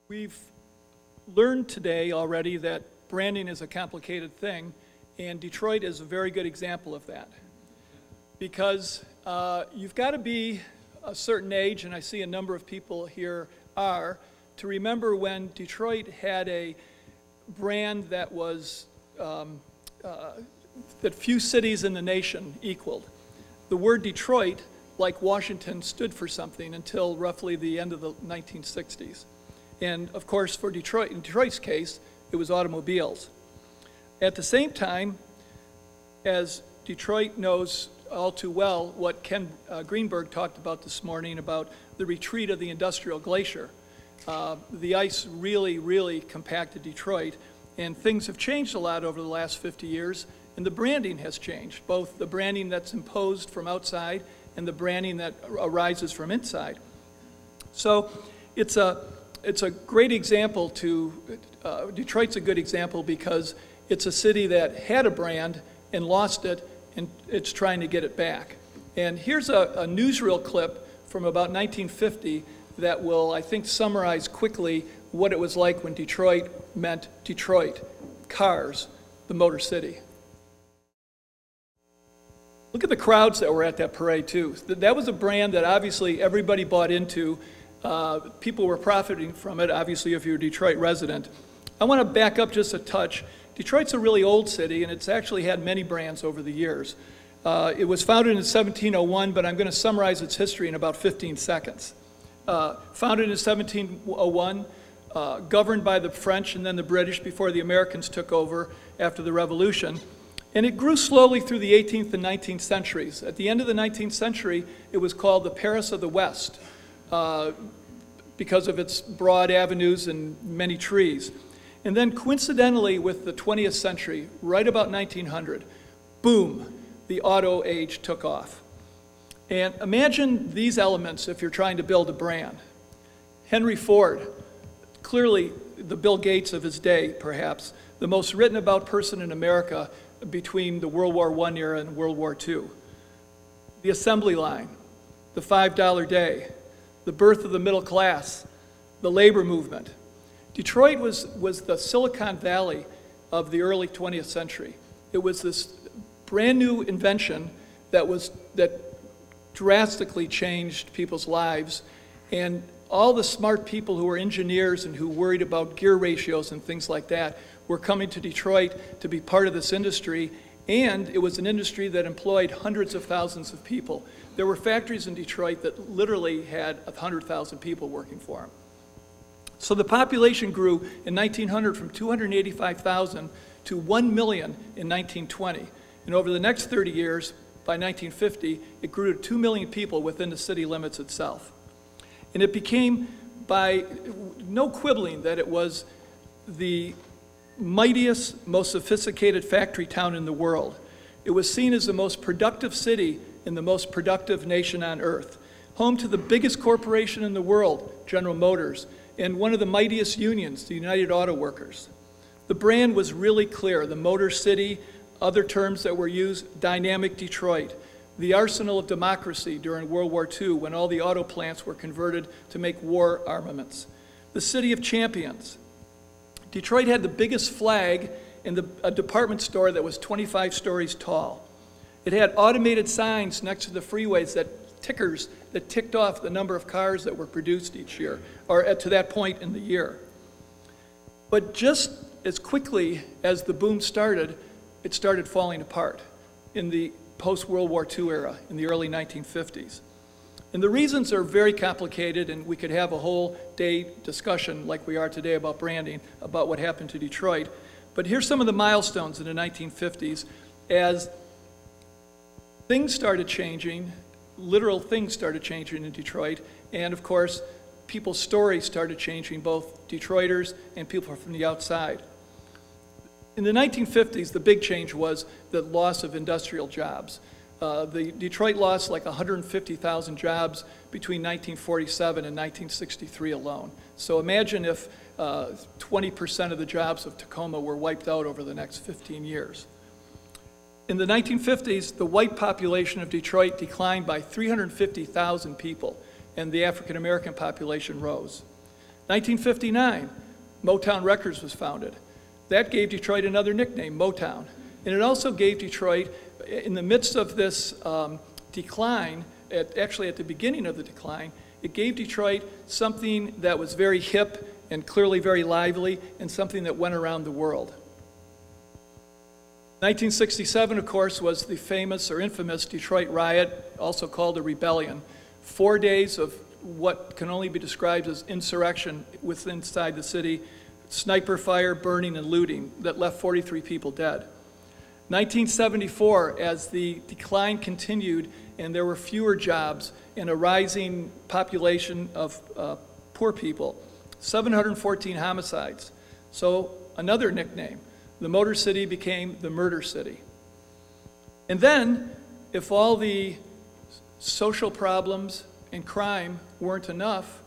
We've learned today already that branding is a complicated thing, and Detroit is a very good example of that. Because you've got to be a certain age, and I see a number of people here are, to remember when Detroit had a brand that was, that few cities in the nation equaled. The word Detroit, like Washington, stood for something until roughly the end of the 1960s. And of course, for Detroit, in Detroit's case, it was automobiles. At the same time, as Detroit knows all too well what Ken Greenberg talked about this morning about the retreat of the industrial glacier. The ice really compacted Detroit, and things have changed a lot over the last 50 years, and the branding has changed, both the branding that's imposed from outside and the branding that arises from inside. So it's a great example Detroit's a good example because it's a city that had a brand and lost it, and it's trying to get it back. And here's a newsreel clip from about 1950 that will, I think, summarize quickly what it was like when Detroit meant Detroit. Cars, the Motor City. Look at the crowds that were at that parade, too. That was a brand that obviously everybody bought into. People were profiting from it, obviously, if you're a Detroit resident. I want to back up just a touch. Detroit's a really old city, and it's actually had many brands over the years. It was founded in 1701, but I'm going to summarize its history in about 15 seconds. Founded in 1701, governed by the French and then the British before the Americans took over after the Revolution. And it grew slowly through the 18th and 19th centuries. At the end of the 19th century, it was called the Paris of the West because of its broad avenues and many trees. And then coincidentally with the 20th century, right about 1900, boom, the auto age took off. And imagine these elements if you're trying to build a brand. Henry Ford, clearly the Bill Gates of his day, perhaps, the most written about person in America between the World War I era and World War II. The assembly line, the $5 day, the birth of the middle class, the labor movement. Detroit was the Silicon Valley of the early 20th century. It was this brand new invention that drastically changed people's lives, and all the smart people who were engineers and who worried about gear ratios and things like that were coming to Detroit to be part of this industry, and it was an industry that employed hundreds of thousands of people. There were factories in Detroit that literally had 100,000 people working for them. So the population grew in 1900 from 285,000 to 1 million in 1920. And over the next 30 years, by 1950, it grew to 2 million people within the city limits itself. And it became, by no quibbling, that it was the mightiest, most sophisticated factory town in the world. It was seen as the most productive city in the most productive nation on earth, home to the biggest corporation in the world, General Motors, and one of the mightiest unions, the United Auto Workers. The brand was really clear, the Motor City, other terms that were used, dynamic Detroit, the arsenal of democracy during World War II when all the auto plants were converted to make war armaments. The city of champions. Detroit had the biggest flag in a department store that was 25 stories tall. It had automated signs next to the freeways tickers that ticked off the number of cars that were produced each year, or to that point in the year. But just as quickly as the boom started, it started falling apart in the post-World War II era, in the early 1950s. And the reasons are very complicated, and we could have a whole day discussion like we are today about branding, about what happened to Detroit. But here's some of the milestones in the 1950s as things started changing, literal things started changing in Detroit, and of course, people's stories started changing, both Detroiters and people from the outside. In the 1950s, the big change was the loss of industrial jobs. Detroit lost like 150,000 jobs between 1947 and 1963 alone. So imagine if 20% of the jobs of Tacoma were wiped out over the next 15 years. In the 1950s, the white population of Detroit declined by 350,000 people, and the African American population rose. 1959, Motown Records was founded. That gave Detroit another nickname, Motown. And it also gave Detroit, in the midst of this decline, actually at the beginning of the decline, it gave Detroit something that was very hip and clearly very lively and something that went around the world. 1967, of course, was the famous or infamous Detroit riot, also called a rebellion. 4 days of what can only be described as insurrection inside the city, sniper fire, burning, and looting that left 43 people dead. 1974, as the decline continued and there were fewer jobs and a rising population of poor people, 714 homicides. So another nickname. The Motor City became the Murder City. And then, if all the social problems and crime weren't enough,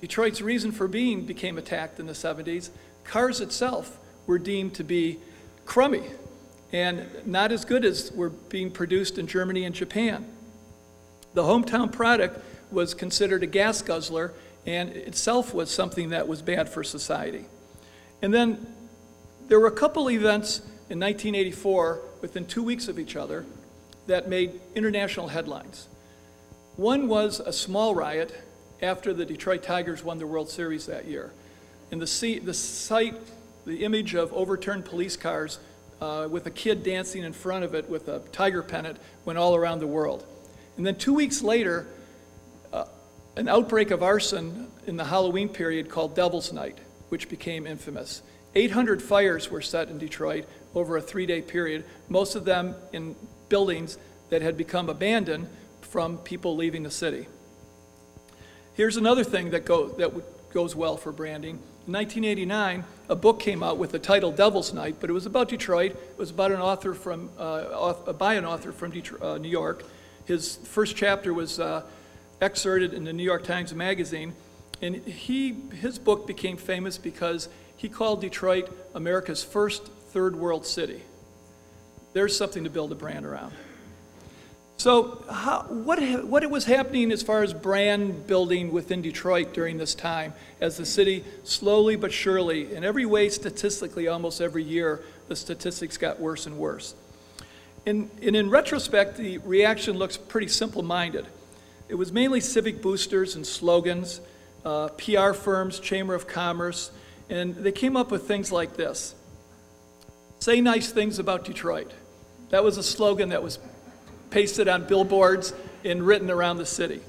Detroit's reason for being became attacked in the 70s. Cars itself were deemed to be crummy and not as good as were being produced in Germany and Japan. The hometown product was considered a gas guzzler and itself was something that was bad for society. And then there were a couple events in 1984, within 2 weeks of each other, that made international headlines. One was a small riot after the Detroit Tigers won the World Series that year. And the image of overturned police cars with a kid dancing in front of it with a tiger pennant went all around the world. And then 2 weeks later, an outbreak of arson in the Halloween period called Devil's Night, which became infamous. 800 fires were set in Detroit over a 3-day period, most of them in buildings that had become abandoned from people leaving the city. Here's another thing that goes well for branding. In 1989, a book came out with the title Devil's Night, but it was about Detroit. It was about an author by an author from New York. His first chapter was excerpted in the New York Times Magazine, and his book became famous because he called Detroit America's first third world city. There's something to build a brand around. So what was happening as far as brand building within Detroit during this time as the city slowly but surely, in every way statistically, almost every year, the statistics got worse and worse. And in retrospect, the reaction looks pretty simple-minded. It was mainly civic boosters and slogans, PR firms, Chamber of Commerce, and they came up with things like this. Say nice things about Detroit. That was a slogan that was pasted on billboards and written around the city.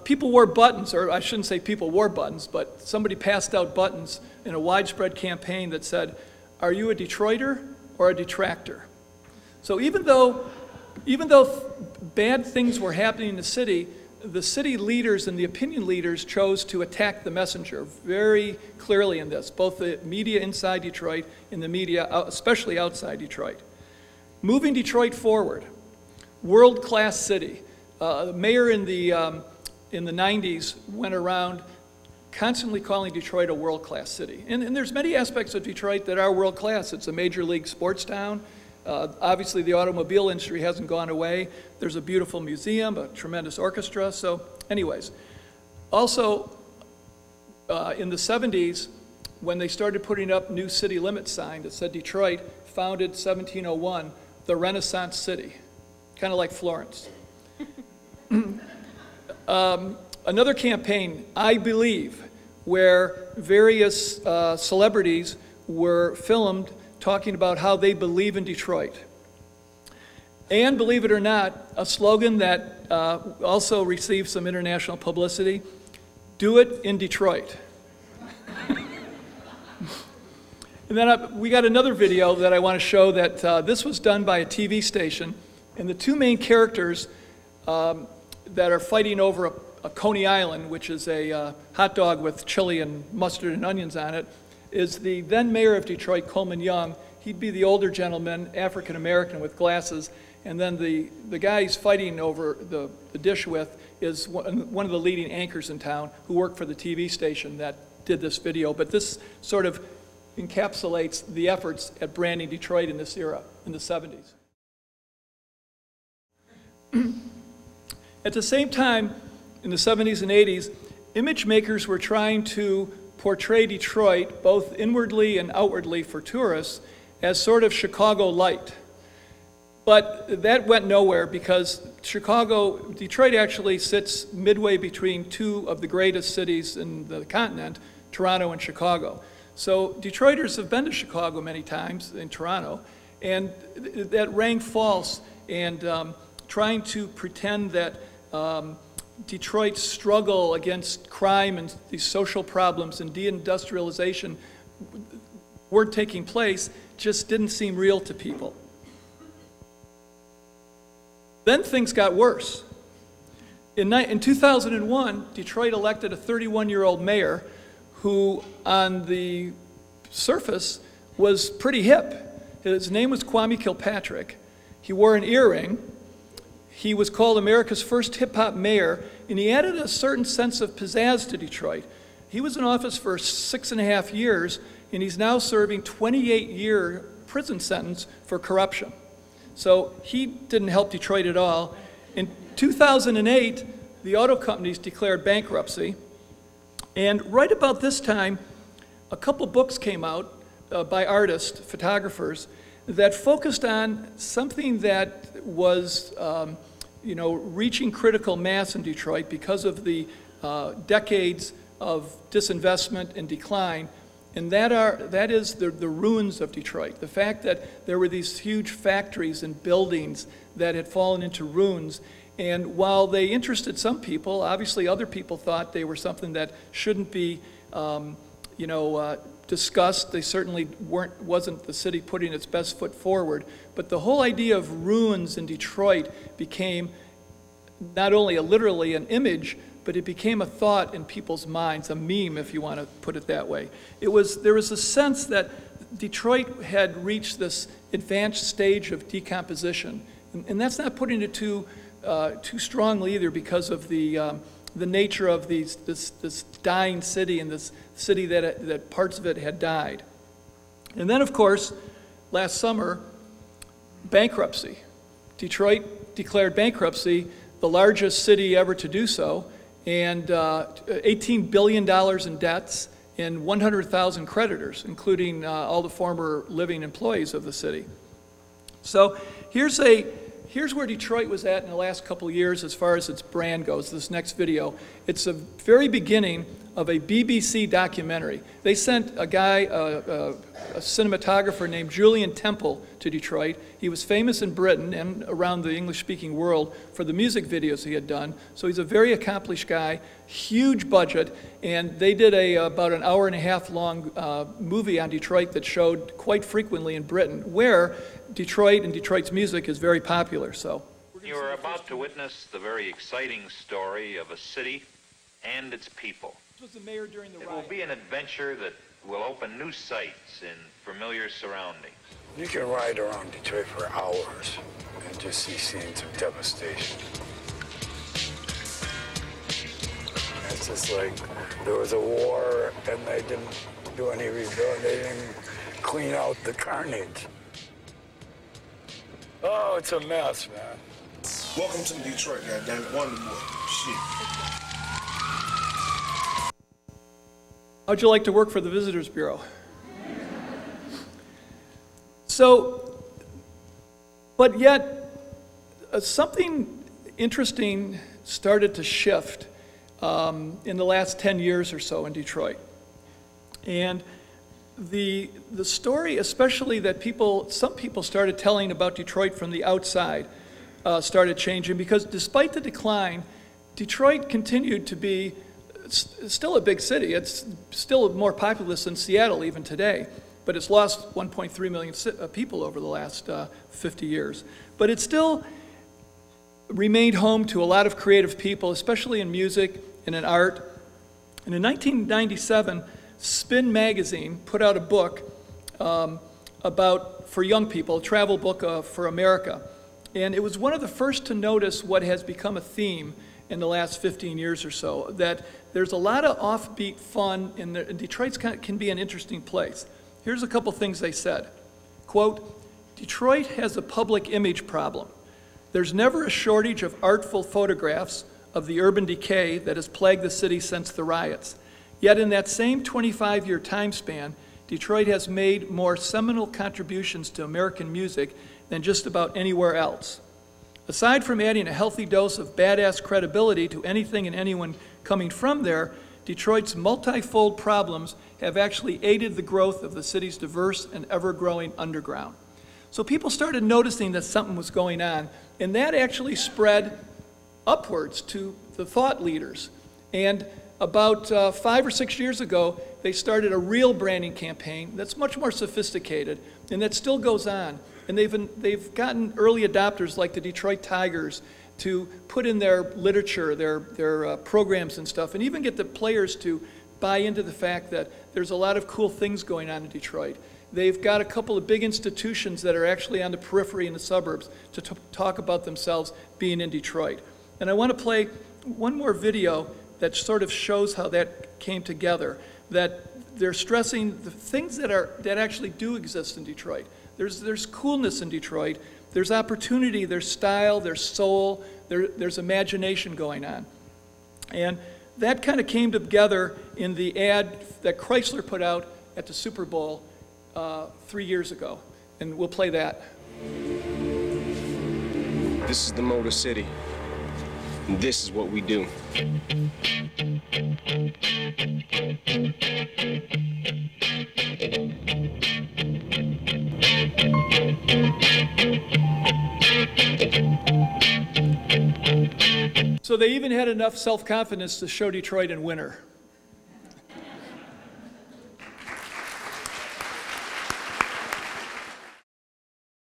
People wore buttons, or I shouldn't say people wore buttons, but somebody passed out buttons in a widespread campaign that said, "Are you a Detroiter or a detractor?" So even though bad things were happening in the city leaders and the opinion leaders chose to attack the messenger very clearly in this, both the media inside Detroit and the media, especially outside Detroit. Moving Detroit forward, world-class city. The mayor in the 90s went around constantly calling Detroit a world-class city. And there's many aspects of Detroit that are world-class. It's a major league sports town. Obviously, the automobile industry hasn't gone away. There's a beautiful museum, a tremendous orchestra. So anyways, also in the 70s, when they started putting up new city limit sign that said Detroit, founded 1701, the Renaissance city, kind of like Florence. Another campaign, I Believe, where various celebrities were filmed talking about how they believe in Detroit. And believe it or not, a slogan that also received some international publicity, "Do it in Detroit." And then we got another video that I want to show that this was done by a TV station, and the two main characters that are fighting over a Coney Island, which is a hot dog with chili and mustard and onions on it, is the then mayor of Detroit, Coleman Young. He'd be the older gentleman, African American with glasses, and then the guy he's fighting over the dish with is one of the leading anchors in town who worked for the TV station that did this video. But this sort of encapsulates the efforts at branding Detroit in this era, in the 70s. At the same time, in the 70s and 80s, image makers were trying to portray Detroit, both inwardly and outwardly for tourists, as sort of Chicago light. But that went nowhere because Detroit actually sits midway between two of the greatest cities in the continent, Toronto and Chicago. So Detroiters have been to Chicago many times, in Toronto, and that rang false, and trying to pretend that Detroit's struggle against crime and these social problems and deindustrialization weren't taking place just didn't seem real to people. Then things got worse. In 2001, Detroit elected a 31-year-old mayor who, on the surface, was pretty hip. His name was Kwame Kilpatrick. He wore an earring. He was called America's first hip-hop mayor, and he added a certain sense of pizzazz to Detroit. He was in office for 6.5 years, and he's now serving 28-year prison sentence for corruption. So he didn't help Detroit at all. In 2008, the auto companies declared bankruptcy. And right about this time, a couple books came out by artists, photographers, that focused on something that was reaching critical mass in Detroit because of the decades of disinvestment and decline. And that is the ruins of Detroit. The fact that there were these huge factories and buildings that had fallen into ruins. And while they interested some people, obviously other people thought they were something that shouldn't be discussed. They certainly wasn't the city putting its best foot forward. But the whole idea of ruins in Detroit became not only literally an image, but it became a thought in people's minds, a meme, if you want to put it that way. There was a sense that Detroit had reached this advanced stage of decomposition. And that's not putting it too strongly either, because of the nature of this dying city, and this city that parts of it had died. And then, of course, last summer, bankruptcy. Detroit declared bankruptcy, the largest city ever to do so, and $18 billion in debts and 100,000 creditors, including all the former living employees of the city. So here's where Detroit was at in the last couple of years as far as its brand goes, this next video. It's the very beginning of a BBC documentary. They sent a guy, a cinematographer named Julian Temple, to Detroit. He was famous in Britain and around the English-speaking world for the music videos he had done. So he's a very accomplished guy, huge budget, and they did about an hour-and-a-half long movie on Detroit that showed quite frequently in Britain, where Detroit and Detroit's music is very popular. So you are about to witness the very exciting story of a city and its people. This was the mayor during the riot. It will be an adventure that will open new sights in familiar surroundings. You can ride around Detroit for hours and just see scenes of devastation. It's just like there was a war and they didn't do any rebuilding. They didn't clean out the carnage. Oh, it's a mess, man. Welcome to Detroit, goddammit. Wonderful. Shit. How'd you like to work for the Visitors Bureau? So, but yet, something interesting started to shift in the last 10 years or so in Detroit. And the story, especially that some people started telling about Detroit from the outside, started changing, because despite the decline, Detroit continued to be still a big city. It's still more populous than Seattle even today, but it's lost 1.3 million people over the last 50 years. But it still remained home to a lot of creative people, especially in music and in art. And in 1997, Spin magazine put out a book for young people, a travel book for America. And it was one of the first to notice what has become a theme in the last 15 years or so, that there's a lot of offbeat fun, and Detroit can be an interesting place. Here's a couple things they said. Quote, "Detroit has a public image problem. There's never a shortage of artful photographs of the urban decay that has plagued the city since the riots. Yet in that same 25-year time span, Detroit has made more seminal contributions to American music than just about anywhere else. Aside from adding a healthy dose of badass credibility to anything and anyone coming from there, Detroit's multifold problems have actually aided the growth of the city's diverse and ever-growing underground. So people started noticing that something was going on, and that actually spread upwards to the thought leaders. And about 5 or 6 years ago, they started a real branding campaign that's much more sophisticated, and that still goes on. And they've gotten early adopters like the Detroit Tigers to put in their literature, their programs and stuff, and even get the players to buy into the fact that there's a lot of cool things going on in Detroit. They've got a couple of big institutions that are actually on the periphery in the suburbs to talk about themselves being in Detroit. And I want to play one more video that sort of shows how that came together, that they're stressing the things that actually do exist in Detroit. There's coolness in Detroit, there's opportunity, there's style, there's soul, there's imagination going on. And that kind of came together in the ad that Chrysler put out at the Super Bowl 3 years ago. And we'll play that. This is the Motor City. And this is what we do. So they even had enough self-confidence to show Detroit in winter.